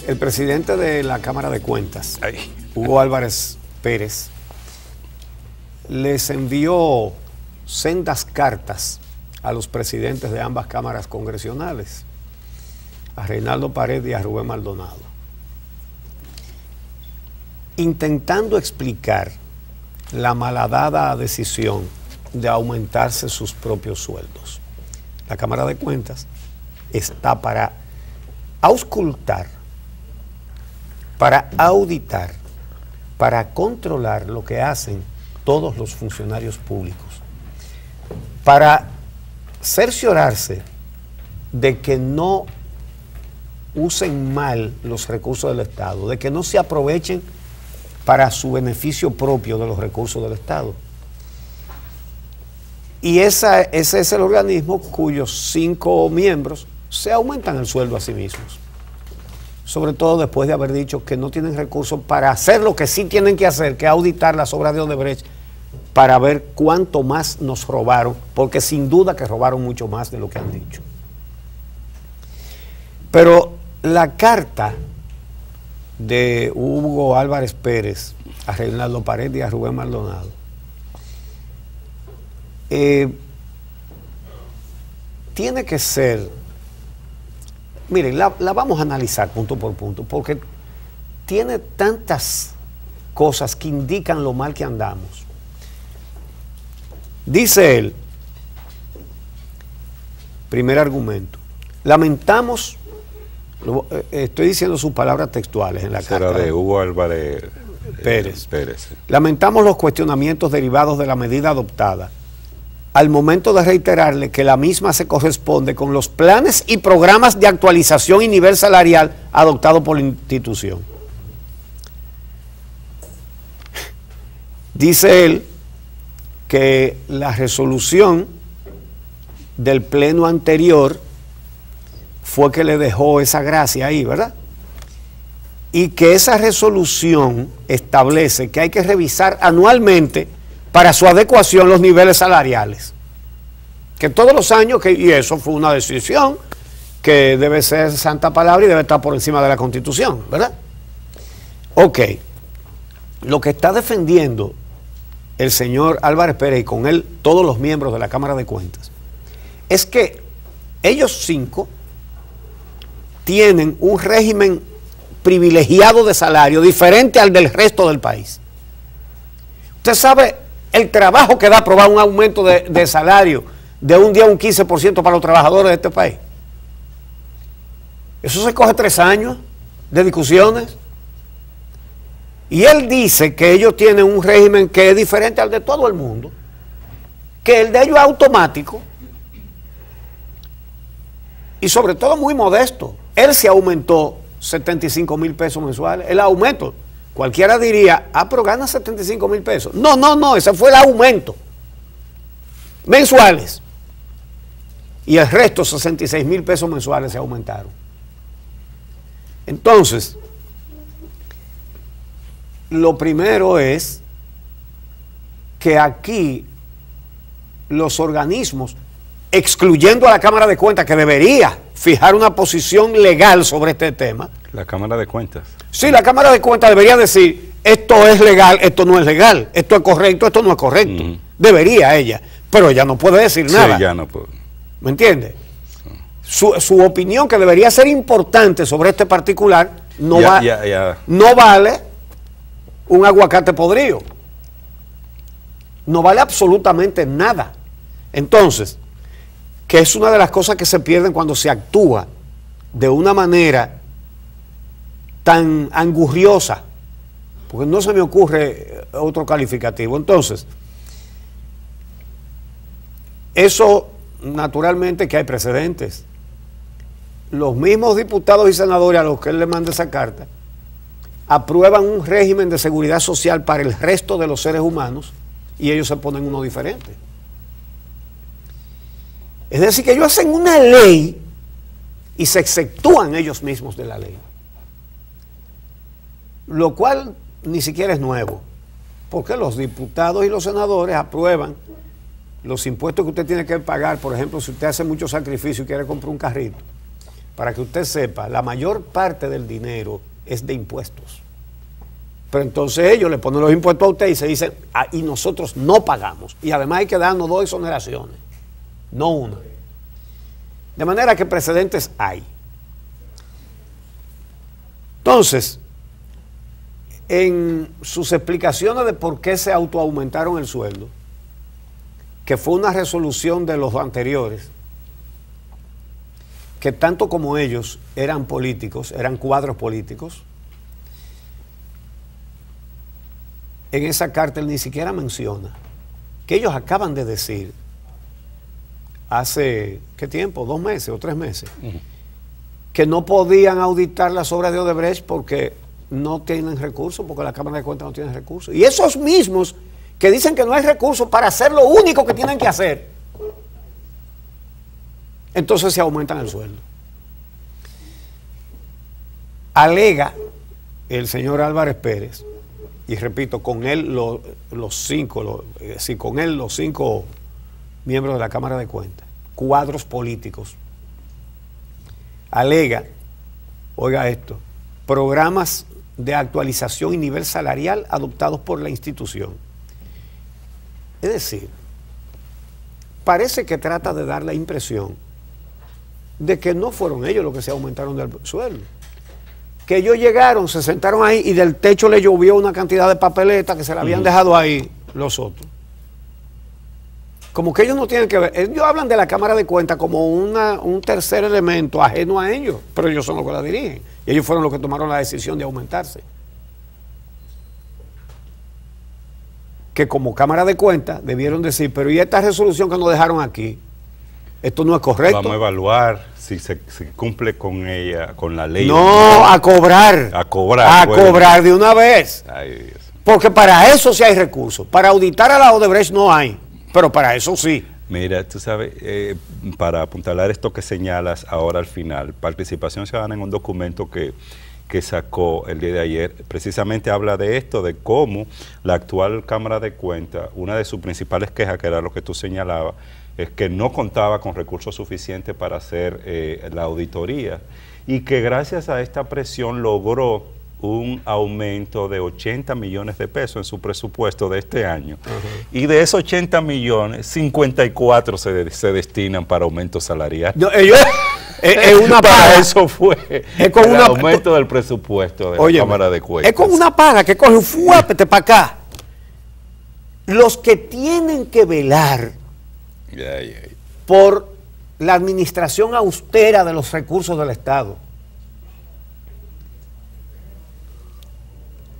El presidente de la Cámara de Cuentas, Ay. Hugo Álvarez Pérez, les envió sendas cartas a los presidentes de ambas cámaras congresionales, a Reinaldo Paredes y a Rubén Maldonado, intentando explicar la malhadada decisión de aumentarse sus propios sueldos. La Cámara de Cuentas está para auscultar, para auditar, para controlar lo que hacen todos los funcionarios públicos, para cerciorarse de que no usen mal los recursos del Estado, de que no se aprovechen para su beneficio propio de los recursos del Estado. Y ese es el organismo cuyos 5 miembros se aumentan el sueldo a sí mismos. Sobre todo después de haber dicho que no tienen recursos para hacer lo que sí tienen que hacer, que es auditar las obras de Odebrecht para ver cuánto más nos robaron, porque sin duda que robaron mucho más de lo que han dicho. Pero la carta de Hugo Álvarez Pérez a Reinaldo Paredes y a Rubén Maldonado tiene que ser, miren, la vamos a analizar punto por punto, porque tiene tantas cosas que indican lo mal que andamos. Dice él, primer argumento, lamentamos, estoy diciendo sus palabras textuales en la carta. Será de Hugo Álvarez Pérez. Pérez. Lamentamos los cuestionamientos derivados de la medida adoptada al momento de reiterarle que la misma se corresponde con los planes y programas de actualización y nivel salarial adoptados por la institución. Dice él que la resolución del pleno anterior fue que le dejó esa gracia ahí, ¿verdad? Y que esa resolución establece que hay que revisar anualmente para su adecuación los niveles salariales. Que todos los años, y eso fue una decisión que debe ser santa palabra y debe estar por encima de la Constitución, ¿verdad? Ok, lo que está defendiendo el señor Álvarez Pérez y con él todos los miembros de la Cámara de Cuentas es que ellos 5 tienen un régimen privilegiado de salario diferente al del resto del país. Usted sabe el trabajo que da aprobar un aumento de salario de un día un 15% para los trabajadores de este país. Eso se coge 3 años de discusiones. Y él dice que ellos tienen un régimen que es diferente al de todo el mundo, que el de ellos es automático y sobre todo muy modesto. Él se aumentó 75,000 pesos mensuales, el aumento. Cualquiera diría, pero gana 75,000 pesos. No, ese fue el aumento. Mensuales. Y el resto, 66,000 pesos mensuales se aumentaron. Entonces, lo primero es que aquí los organismos, excluyendo a la Cámara de Cuentas, que debería fijar una posición legal sobre este tema. La Cámara de Cuentas. Sí, la Cámara de Cuentas debería decir, esto es legal, esto no es legal, esto es correcto, esto no es correcto. Debería ella, pero ella no puede decir nada. Sí, ya no puede. ¿Me entiende? Su opinión, que debería ser importante sobre este particular, no vale un aguacate podrido. No vale absolutamente nada. Entonces, que es una de las cosas que se pierden cuando se actúa de una manera tan angurriosa, porque no se me ocurre otro calificativo. Entonces, eso naturalmente que hay precedentes. Los mismos diputados y senadores a los que él le manda esa carta aprueban un régimen de seguridad social para el resto de los seres humanos y ellos se ponen uno diferente. Es decir, que ellos hacen una ley y se exceptúan ellos mismos de la ley. Lo cual ni siquiera es nuevo, porque los diputados y los senadores aprueban los impuestos que usted tiene que pagar. Por ejemplo, si usted hace mucho sacrificio y quiere comprar un carrito, para que usted sepa, la mayor parte del dinero es de impuestos. Pero entonces ellos le ponen los impuestos a usted y se dicen, ah, y nosotros no pagamos. Y además hay que darnos 2 exoneraciones, no una. De manera que precedentes hay. Entonces, en sus explicaciones de por qué se autoaumentaron el sueldo, que fue una resolución de los anteriores, que tanto como ellos eran políticos, eran cuadros políticos, en esa carta él ni siquiera menciona que ellos acaban de decir hace, ¿qué tiempo? 2 meses o 3 meses, que no podían auditar las obras de Odebrecht porque no tienen recursos, porque la Cámara de Cuentas no tiene recursos. Y esos mismos que dicen que no hay recursos para hacer lo único que tienen que hacer, entonces se aumentan el sueldo. Alega el señor Álvarez Pérez, y repito, con él los 5 miembros de la Cámara de Cuentas, cuadros políticos, alega, oiga esto, programas de actualización y nivel salarial adoptados por la institución. Es decir, parece que trata de dar la impresión de que no fueron ellos los que se aumentaron del sueldo. Que ellos llegaron, se sentaron ahí y del techo le llovió una cantidad de papeletas que se la habían dejado ahí los otros. Como que ellos no tienen que ver. Ellos hablan de la Cámara de Cuentas como un tercer elemento ajeno a ellos, pero ellos son los que la dirigen. Y ellos fueron los que tomaron la decisión de aumentarse. Que como Cámara de Cuentas debieron decir, pero ¿y esta resolución que nos dejaron aquí? Esto no es correcto. Vamos a evaluar si se cumple con ella, con la ley. No, a cobrar. A cobrar. A cobrar de una vez. Ay, Dios. Porque para eso sí hay recursos. Para auditar a la Odebrecht no hay. Pero para eso sí. Mira, tú sabes, para apuntalar esto que señalas ahora al final, Participación Ciudadana en un documento que sacó el día de ayer, precisamente habla de esto, de cómo la actual Cámara de Cuentas, una de sus principales quejas, que era lo que tú señalabas, es que no contaba con recursos suficientes para hacer la auditoría y que gracias a esta presión logró un aumento de 80 millones de pesos en su presupuesto de este año. Y de esos 80 millones, 54 se destinan para aumento salarial. No, ellos, es una para paga. eso fue el aumento del presupuesto de la Cámara de Cuentas. Es como una paga que coge un fuápete para acá. Los que tienen que velar por la administración austera de los recursos del Estado.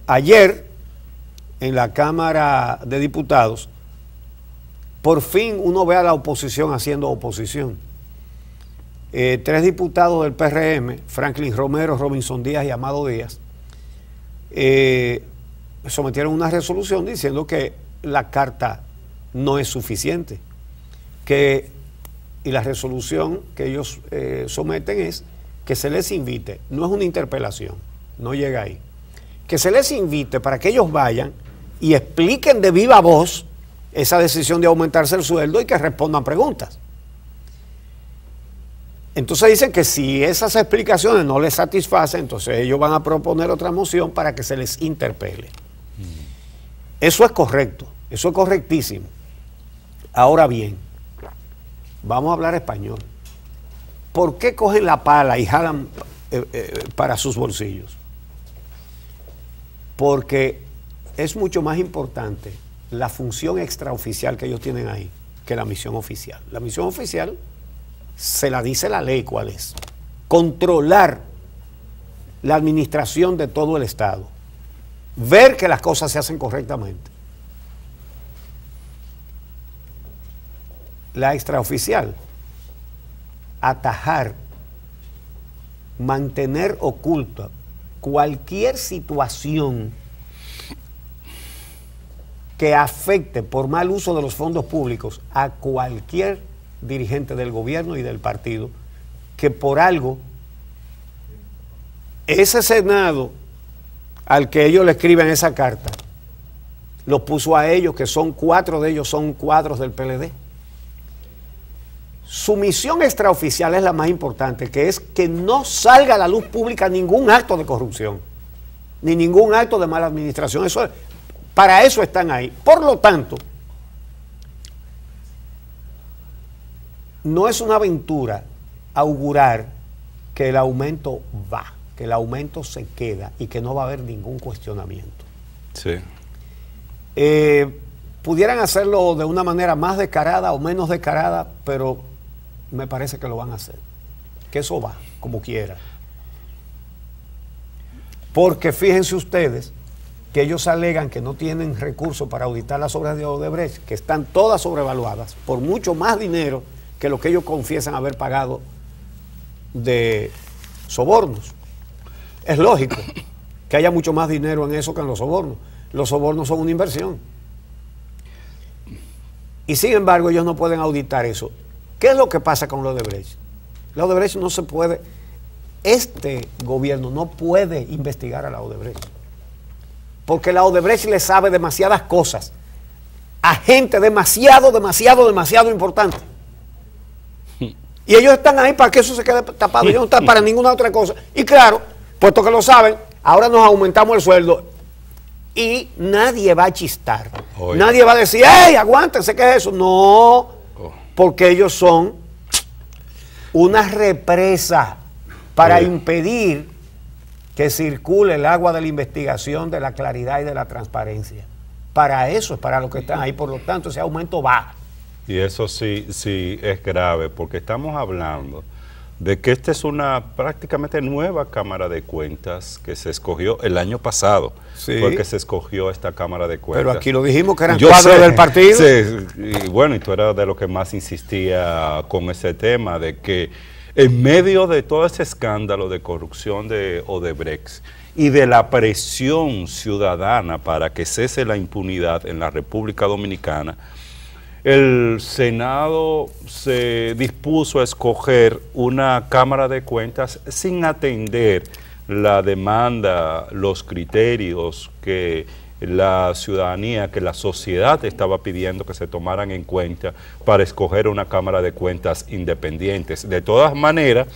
Ayer, en la Cámara de Diputados, por fin uno ve a la oposición haciendo oposición. 3 diputados del PRM, Franklin Romero, Robinson Díaz y Amado Díaz, sometieron una resolución diciendo que la carta no es suficiente. Y la resolución que ellos someten es que se les invite, no es una interpelación, no llega ahí, que se les invite para que ellos vayan y expliquen de viva voz esa decisión de aumentarse el sueldo y que respondan preguntas. Entonces dicen que si esas explicaciones no les satisfacen, entonces ellos van a proponer otra moción para que se les interpele. Eso es correcto, eso es correctísimo. Ahora bien, vamos a hablar español. ¿Por qué cogen la pala y jalan para sus bolsillos? Porque es mucho más importante la función extraoficial que ellos tienen ahí que la misión oficial. La misión oficial se la dice la ley cuál es. Controlar la administración de todo el Estado. Ver que las cosas se hacen correctamente. La extraoficial, atajar, mantener oculta cualquier situación que afecte por mal uso de los fondos públicos a cualquier dirigente del gobierno y del partido, que por algo ese Senado al que ellos le escriben esa carta los puso a ellos, que son 4 de ellos son cuadros del PLD. Su misión extraoficial es la más importante, que es que no salga a la luz pública ningún acto de corrupción, ni ningún acto de mala administración. Para eso están ahí. Por lo tanto, no es una aventura augurar que el aumento va, que el aumento se queda y que no va a haber ningún cuestionamiento. Sí. Pudieran hacerlo de una manera más descarada o menos descarada, pero me parece que lo van a hacer. Que eso va, como quiera. Porque fíjense ustedes que ellos alegan que no tienen recursos para auditar las obras de Odebrecht, que están todas sobrevaluadas por mucho más dinero que lo que ellos confiesan haber pagado de sobornos. Es lógico que haya mucho más dinero en eso que en los sobornos. Los sobornos son una inversión. Y sin embargo ellos no pueden auditar eso. ¿Qué es lo que pasa con la Odebrecht? La Odebrecht no se puede, este gobierno no puede investigar a la Odebrecht. Porque la Odebrecht le sabe demasiadas cosas a gente demasiado importante. Y ellos están ahí para que eso se quede tapado. Ellos no están para ninguna otra cosa. Y claro, puesto que lo saben, ahora nos aumentamos el sueldo y nadie va a chistar. Oye. Nadie va a decir, ¡hey, aguántense! ¿Qué es eso? No, porque ellos son una represa para impedir que circule el agua de la investigación, de la claridad y de la transparencia. Para eso es para lo que están ahí. Por lo tanto, ese aumento va. Y eso sí es grave, porque estamos hablando de que esta es una prácticamente nueva Cámara de Cuentas que se escogió el año pasado. Sí. Fue que se escogió esta Cámara de Cuentas. Pero aquí lo dijimos que eran cuadros del partido. Sí, y bueno, y tú eras de lo que más insistía con ese tema, de que en medio de todo ese escándalo de corrupción de Odebrecht y de la presión ciudadana para que cese la impunidad en la República Dominicana, el Senado se dispuso a escoger una Cámara de Cuentas sin atender la demanda, los criterios que la ciudadanía, que la sociedad estaba pidiendo que se tomaran en cuenta para escoger una Cámara de Cuentas independientes. De todas maneras,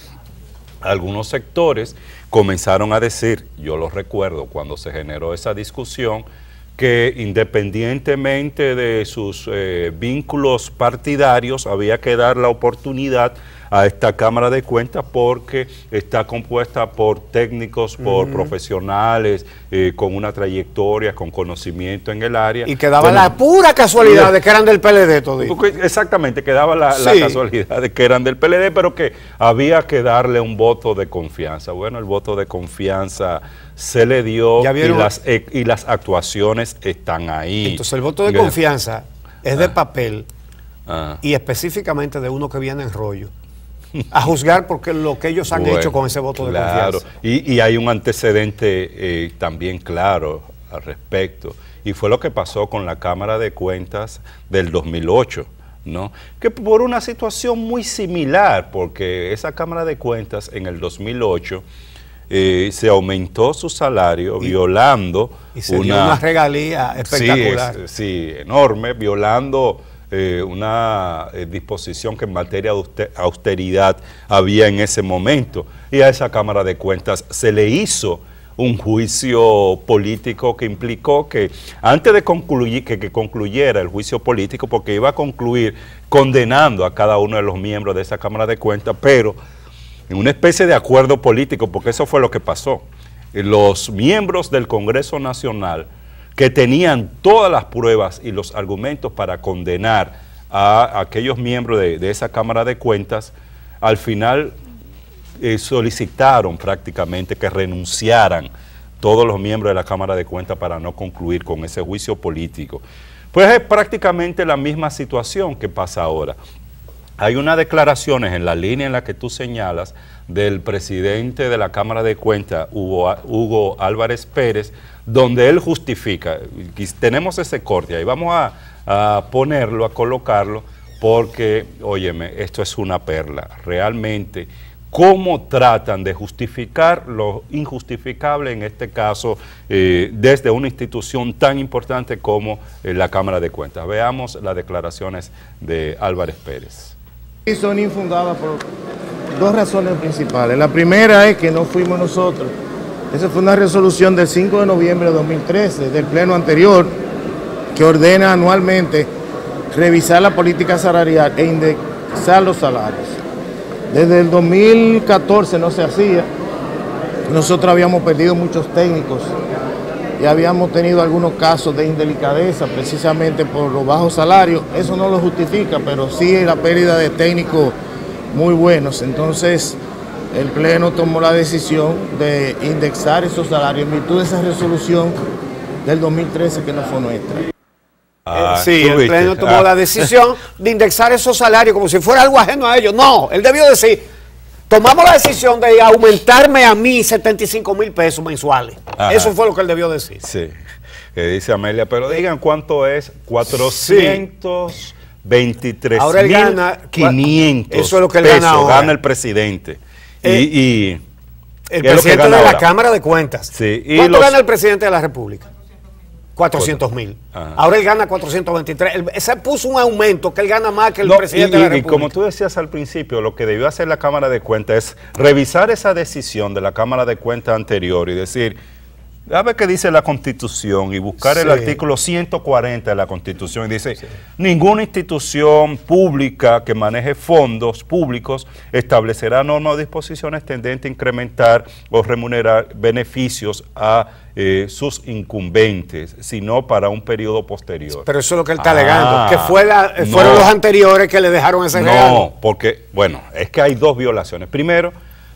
algunos sectores comenzaron a decir, yo lo recuerdo cuando se generó esa discusión, que independientemente de sus vínculos partidarios había que dar la oportunidad a esta Cámara de Cuentas porque está compuesta por técnicos, por profesionales, con una trayectoria, con conocimiento en el área. Y quedaba la pura casualidad de que eran del PLD todito. Exactamente, quedaba la casualidad de que eran del PLD, pero que había que darle un voto de confianza. Bueno, el voto de confianza se le dio y las actuaciones están ahí. Entonces el voto de confianza es de papel y específicamente de uno que viene en rollo. A juzgar porque lo que ellos han hecho con ese voto de confianza. Y hay un antecedente también claro al respecto. Y fue lo que pasó con la Cámara de Cuentas del 2008, ¿no? Que por una situación muy similar, porque esa Cámara de Cuentas en el 2008 se aumentó su salario violando y se dio una regalía espectacular. Sí, enorme, violando una disposición que en materia de austeridad había en ese momento, y a esa Cámara de Cuentas se le hizo un juicio político que implicó que antes de concluir, que concluyera el juicio político, porque iba a concluir condenando a cada uno de los miembros de esa Cámara de Cuentas, pero en una especie de acuerdo político, porque eso fue lo que pasó. Los miembros del Congreso Nacional que tenían todas las pruebas y los argumentos para condenar a aquellos miembros de esa Cámara de Cuentas, al final solicitaron prácticamente que renunciaran todos los miembros de la Cámara de Cuentas para no concluir con ese juicio político. Pues es prácticamente la misma situación que pasa ahora. Hay unas declaraciones en la línea en la que tú señalas del presidente de la Cámara de Cuentas, Hugo Álvarez Pérez, donde él justifica, y tenemos ese corte ahí, vamos a ponerlo, a colocarlo, porque, óyeme, esto es una perla, realmente, cómo tratan de justificar lo injustificable, en este caso, desde una institución tan importante como la Cámara de Cuentas. Veamos las declaraciones de Álvarez Pérez. Y son infundadas por dos razones principales. La primera es que no fuimos nosotros. Esa fue una resolución del 5 de noviembre de 2013 del pleno anterior que ordena anualmente revisar la política salarial e indexar los salarios. Desde el 2014 no se hacía. Nosotros habíamos perdido muchos técnicos y habíamos tenido algunos casos de indelicadeza precisamente por los bajos salarios. Eso no lo justifica, pero sí la pérdida de técnicos muy buenos. Entonces el Pleno tomó la decisión de indexar esos salarios en virtud de esa resolución del 2013 que no fue nuestra. Sí, el Pleno tomó la decisión de indexar esos salarios como si fuera algo ajeno a ellos. No, él debió decir, tomamos la decisión de aumentarme a mí 75,000 pesos mensuales. Ajá. Eso fue lo que él debió decir. Sí, dice Amelia, pero digan cuánto es 423.500 eso es lo que él pesos gana ahora. Gana el presidente. El presidente de la Cámara de Cuentas. Sí, ¿Cuánto gana el presidente de la República? 400,000. Ahora él gana 423. Se puso un aumento que él gana más que el presidente de la República. Y como tú decías al principio, lo que debió hacer la Cámara de Cuentas es revisar esa decisión de la Cámara de Cuentas anterior y decir, a ver qué dice la Constitución y buscar el artículo 140 de la Constitución y dice, ninguna institución pública que maneje fondos públicos establecerá normas o disposiciones tendentes a incrementar o remunerar beneficios a sus incumbentes, sino para un periodo posterior. Pero eso es lo que él está alegando, que fueron los anteriores que le dejaron ese regalo. No, porque, bueno, es que hay dos violaciones. Primero,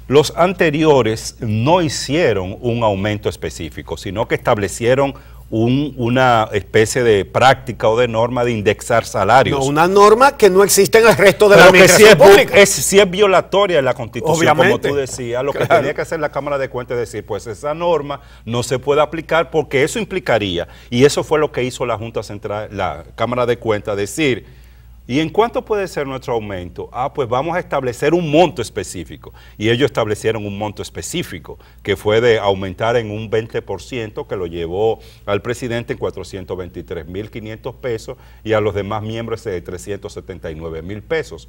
los anteriores no hicieron un aumento específico, sino que establecieron una especie de práctica o de norma de indexar salarios. No, una norma que no existe en el resto de la administración pública. Sí es violatoria de la Constitución, obviamente, como tú decías. Lo que tenía que hacer la Cámara de Cuentas es decir, pues esa norma no se puede aplicar porque eso implicaría, y eso fue lo que hizo la Junta Central, la Cámara de Cuentas, decir, ¿y en cuánto puede ser nuestro aumento? Pues vamos a establecer un monto específico. Y ellos establecieron un monto específico, que fue de aumentar en un 20%, que lo llevó al presidente en 423.500 pesos y a los demás miembros de 379.000 pesos.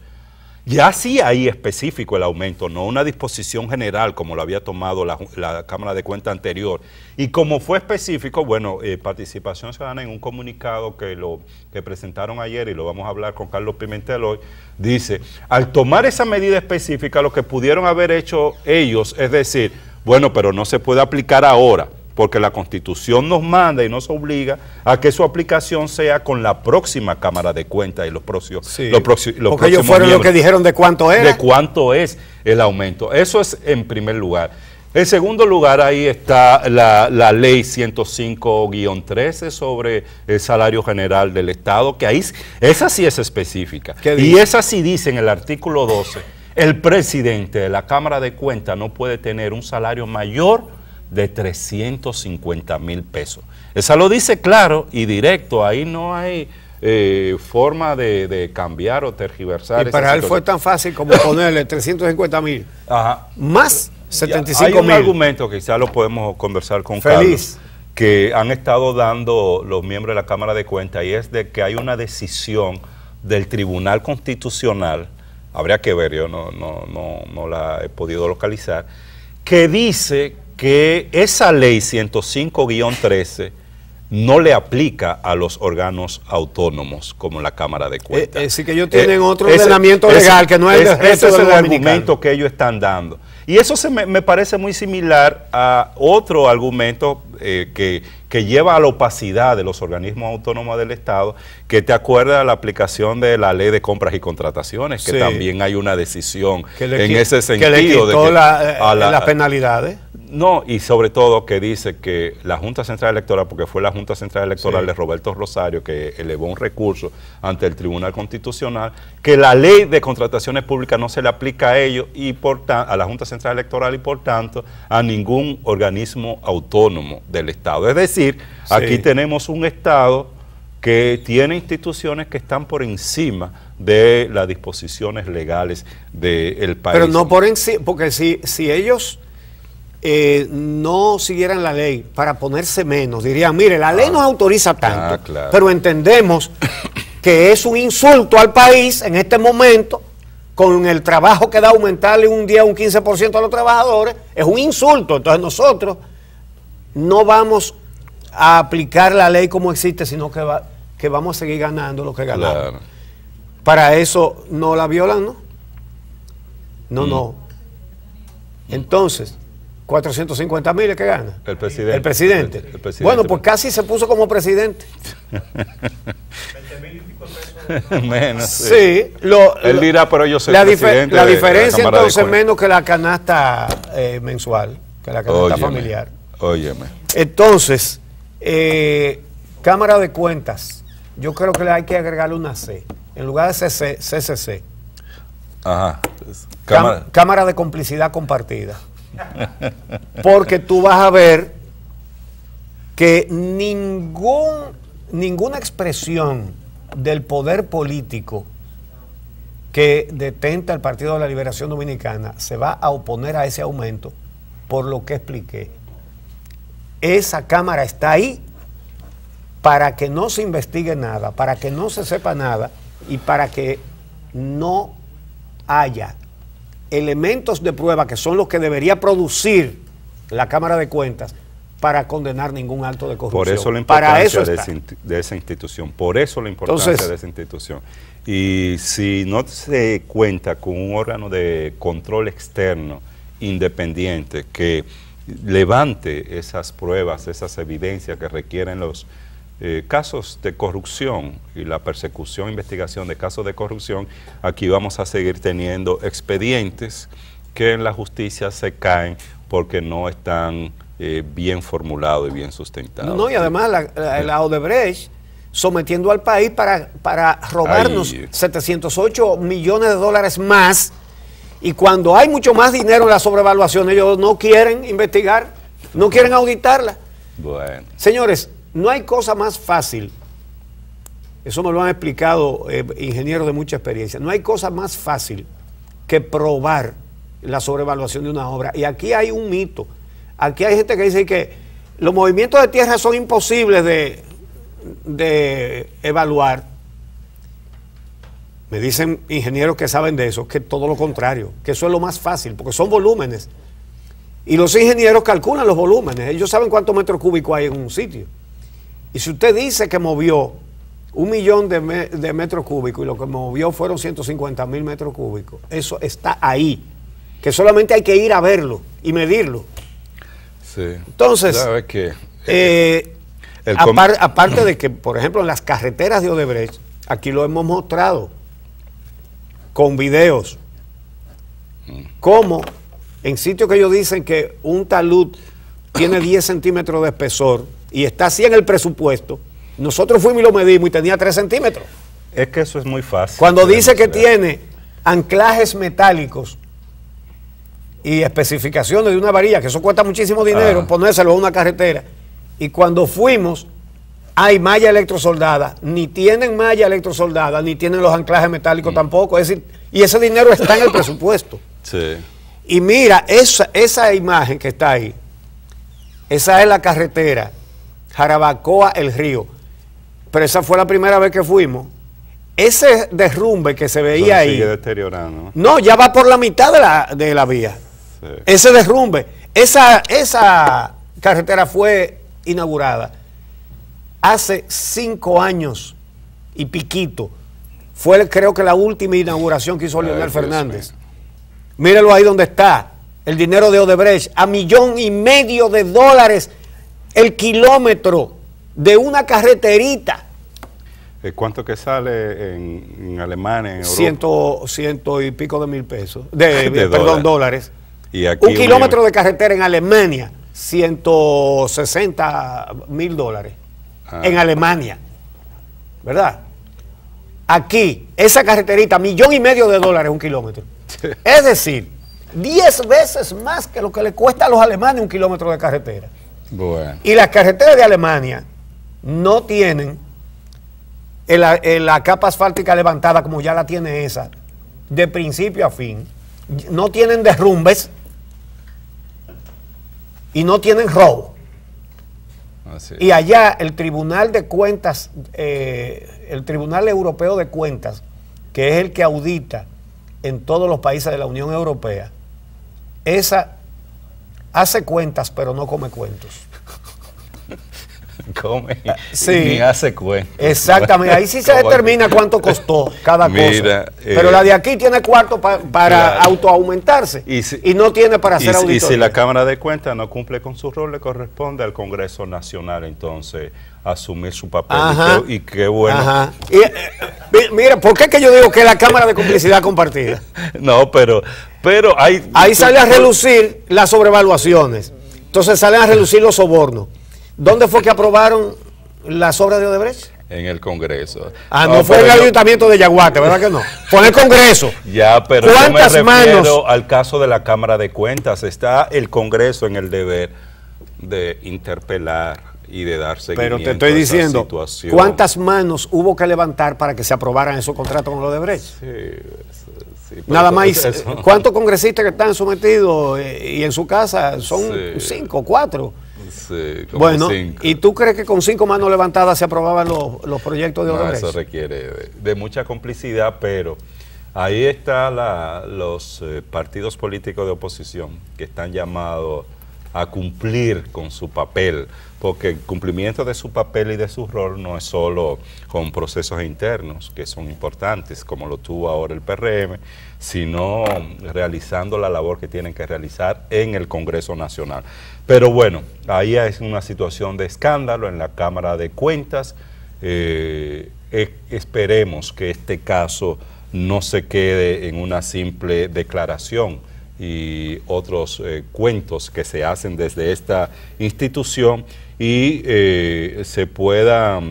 Ya sí ahí específico el aumento, no una disposición general como lo había tomado la Cámara de Cuentas anterior. Y como fue específico, bueno, Participación Ciudadana en un comunicado que presentaron ayer, y lo vamos a hablar con Carlos Pimentel hoy, dice, al tomar esa medida específica, lo que pudieron haber hecho ellos es decir, bueno, pero no se puede aplicar ahora, porque la Constitución nos manda y nos obliga a que su aplicación sea con la próxima Cámara de Cuentas y los próximos porque ellos fueron los que dijeron de cuánto era. De cuánto es el aumento. Eso es en primer lugar. En segundo lugar, ahí está la ley 105-13 sobre el salario general del Estado, que ahí esa sí es específica. Y esa sí dice en el artículo 12, el presidente de la Cámara de Cuentas no puede tener un salario mayor de 350,000 pesos. Esa lo dice claro y directo, ahí no hay forma de cambiar o tergiversar. Y para él fue tan fácil como ponerle 350,000 más 75,000. Hay un argumento que quizás lo podemos conversar con Carlos, que han estado dando los miembros de la Cámara de Cuentas, y es de que hay una decisión del Tribunal Constitucional, habría que ver, yo no la he podido localizar, que dice que esa ley 105-13 no le aplica a los órganos autónomos como la Cámara de Cuentas. Así que ellos tienen otro ordenamiento legal que no es el resto del argumento que ellos están dando. Y eso me parece muy similar a otro argumento que lleva a la opacidad de los organismos autónomos del Estado, que te acuerdas de la aplicación de la ley de compras y contrataciones, que también hay una decisión en ese sentido. Que le quitó las penalidades. No, y sobre todo que dice que la Junta Central Electoral, porque fue la Junta Central Electoral de Roberto Rosario que elevó un recurso ante el Tribunal Constitucional, que la ley de contrataciones públicas no se le aplica a ellos y a la Junta Central Electoral y por tanto a ningún organismo autónomo del Estado. Es decir, aquí tenemos un Estado que tiene instituciones que están por encima de las disposiciones legales del país. Pero no por encima, porque si ellos no siguieran la ley para ponerse menos, dirían, mire, la ley nos autoriza tanto, pero entendemos que es un insulto al país en este momento con el trabajo que da aumentarle un día un 15% a los trabajadores, es un insulto. Entonces nosotros no vamos a aplicar la ley como existe, sino que vamos a seguir ganando lo que ganamos. Claro. Para eso no la violan, ¿no? No. Entonces, 450.000 que gana. El presidente. El presidente. El presidente. Bueno, pues casi se puso como presidente. 20.000 y pico de pesos. Menos. Sí. Él dirá, pero yo soy la presidente. La de diferencia Cámara de entonces Cuentas. menos que la canasta mensual, que la canasta familiar. Óyeme. Entonces, Cámara de Cuentas, yo creo que le hay que agregarle una C. En lugar de CCC. Ajá. Cámara de Complicidad Compartida. Porque tú vas a ver que ninguna expresión del poder político que detenta el Partido de la Liberación Dominicana se va a oponer a ese aumento por lo que expliqué. Esa Cámara está ahí para que no se investigue nada, para que no se sepa nada y para que no haya elementos de prueba que son los que debería producir la Cámara de Cuentas para condenar ningún acto de corrupción. Por eso la importancia de esa institución. Por eso la importancia de esa institución. Y si no se cuenta con un órgano de control externo independiente que levante esas pruebas, esas evidencias que requieren los casos de corrupción y la persecución e investigación de casos de corrupción, aquí vamos a seguir teniendo expedientes que en la justicia se caen porque no están bien formulados y bien sustentados. No, y además la Odebrecht sometiendo al país para robarnos 708 millones de dólares más, y cuando hay mucho más dinero en la sobrevaluación, ellos no quieren investigar, no quieren auditarla. Bueno. Señores, no hay cosa más fácil, eso me lo han explicado ingenieros de mucha experiencia, no hay cosa más fácil que probar la sobrevaluación de una obra. Y aquí hay un mito, aquí hay gente que dice que los movimientos de tierra son imposibles de evaluar. Me dicen ingenieros que saben de eso, que todo lo contrario, que eso es lo más fácil, porque son volúmenes. Y los ingenieros calculan los volúmenes, ellos saben cuántos metros cúbicos hay en un sitio. Y si usted dice que movió 1 millón de metros cúbicos y lo que movió fueron 150.000 metros cúbicos, eso está ahí, que solamente hay que ir a verlo y medirlo. Sí. Entonces, ¿sabe qué? Aparte de que, por ejemplo, en las carreteras de Odebrecht, aquí lo hemos mostrado con videos, como en sitios que ellos dicen que un talud tiene 10 centímetros de espesor y está así en el presupuesto, nosotros fuimos y lo medimos y tenía 3 centímetros. Es que eso es muy fácil. Cuando dice que tiene anclajes metálicos y especificaciones de una varilla, que eso cuesta muchísimo dinero, ponérselo a una carretera, y cuando fuimos, hay malla electrosoldada, ni tienen malla electrosoldada, ni tienen los anclajes metálicos tampoco, es decir, y ese dinero está en el presupuesto. Sí. Y mira, esa imagen que está ahí, esa es la carretera Jarabacoa El Río, pero esa fue la primera vez que fuimos. Ese derrumbe que se veía ahí, sigue deteriorando. No, ya va por la mitad de la vía. Sí. Ese derrumbe, esa carretera fue inaugurada hace 5 años y piquito. Fue, creo que, la última inauguración que hizo Leonel Fernández. Míralo ahí donde está, el dinero de Odebrecht, a $1,500,000 el kilómetro de una carreterita. ¿Cuánto que sale en Alemania, en Europa? Ciento y pico de mil pesos, perdón, dólares. Y aquí un kilómetro de carretera en Alemania, $160,000 en Alemania, ¿verdad? Aquí, esa carreterita, $1,500,000 un kilómetro. Es decir, 10 veces más que lo que le cuesta a los alemanes un kilómetro de carretera. Bueno. Y las carreteras de Alemania no tienen la capa asfáltica levantada como ya la tiene esa, de principio a fin. No tienen derrumbes y no tienen robo. Así. Y allá el Tribunal de Cuentas, el Tribunal Europeo de Cuentas, que es el que audita en todos los países de la Unión Europea, esa hace cuentas pero no come cuentos. Come Sí, ni hace cuenta. exactamente, ahí sí se determina cuánto costó cada cosa. Pero la de aquí tiene cuarto para claro, autoaumentarse y no tiene para hacer auditoría. Y si la Cámara de Cuentas no cumple con su rol, le corresponde al Congreso Nacional entonces asumir su papel. Ajá, y qué bueno. Ajá. Mira, ¿por qué que yo digo que la Cámara de Complicidad Compartida? No, pero hay... Ahí sale a relucir las sobrevaluaciones. Entonces salen a relucir los sobornos. ¿Dónde fue que aprobaron las obras de Odebrecht? En el Congreso. No fue en el Ayuntamiento de Yaguate, ¿verdad que no? Fue en el Congreso. Ya, pero yo me refiero manos al caso de la Cámara de Cuentas. Está el Congreso en el deber de interpelar y de dar seguimiento. Pero te estoy diciendo, situación. ¿cuántas manos hubo que levantar para que se aprobaran esos contratos con Odebrecht? Sí, nada más. ¿Cuántos congresistas que están sometidos y en su casa? Son 5, 4. Sí, bueno, 5. ¿Y tú crees que con 5 manos levantadas se aprobaban los proyectos de Odebrecht? Eso requiere de mucha complicidad, pero ahí están los partidos políticos de oposición que están llamados a cumplir con su papel, porque el cumplimiento de su papel y de su rol no es solo con procesos internos, que son importantes, como lo tuvo ahora el PRM, sino realizando la labor que tienen que realizar en el Congreso Nacional. Pero bueno, ahí es una situación de escándalo en la Cámara de Cuentas. Esperemos que este caso no se quede en una simple declaración y otros cuentos que se hacen desde esta institución y se pueda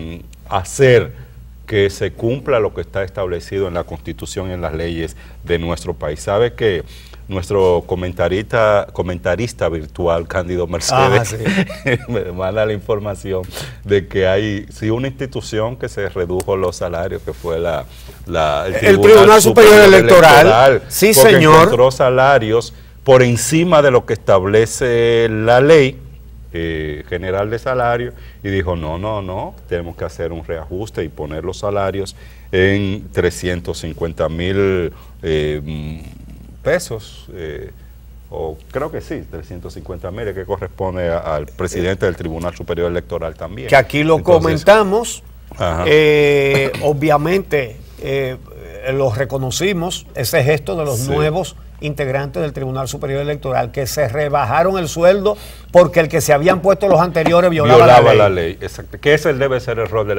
hacer que se cumpla lo que está establecido en la Constitución y en las leyes de nuestro país. Sabe que nuestro comentarista virtual, Cándido Mercedes, me manda la información de que hay una institución que se redujo los salarios, que fue el Tribunal Superior Electoral. Sí, señor. Encontró salarios por encima de lo que establece la ley general de salario y dijo no, tenemos que hacer un reajuste y poner los salarios en 350,000 pesos, o creo que sí, 350,000, que corresponde al presidente del Tribunal Superior Electoral también. Que aquí lo comentamos, obviamente lo reconocimos, ese gesto de los nuevos integrantes del Tribunal Superior Electoral, que se rebajaron el sueldo porque el que se habían puesto los anteriores violaba la ley. Exacto, que ese debe ser el rol de la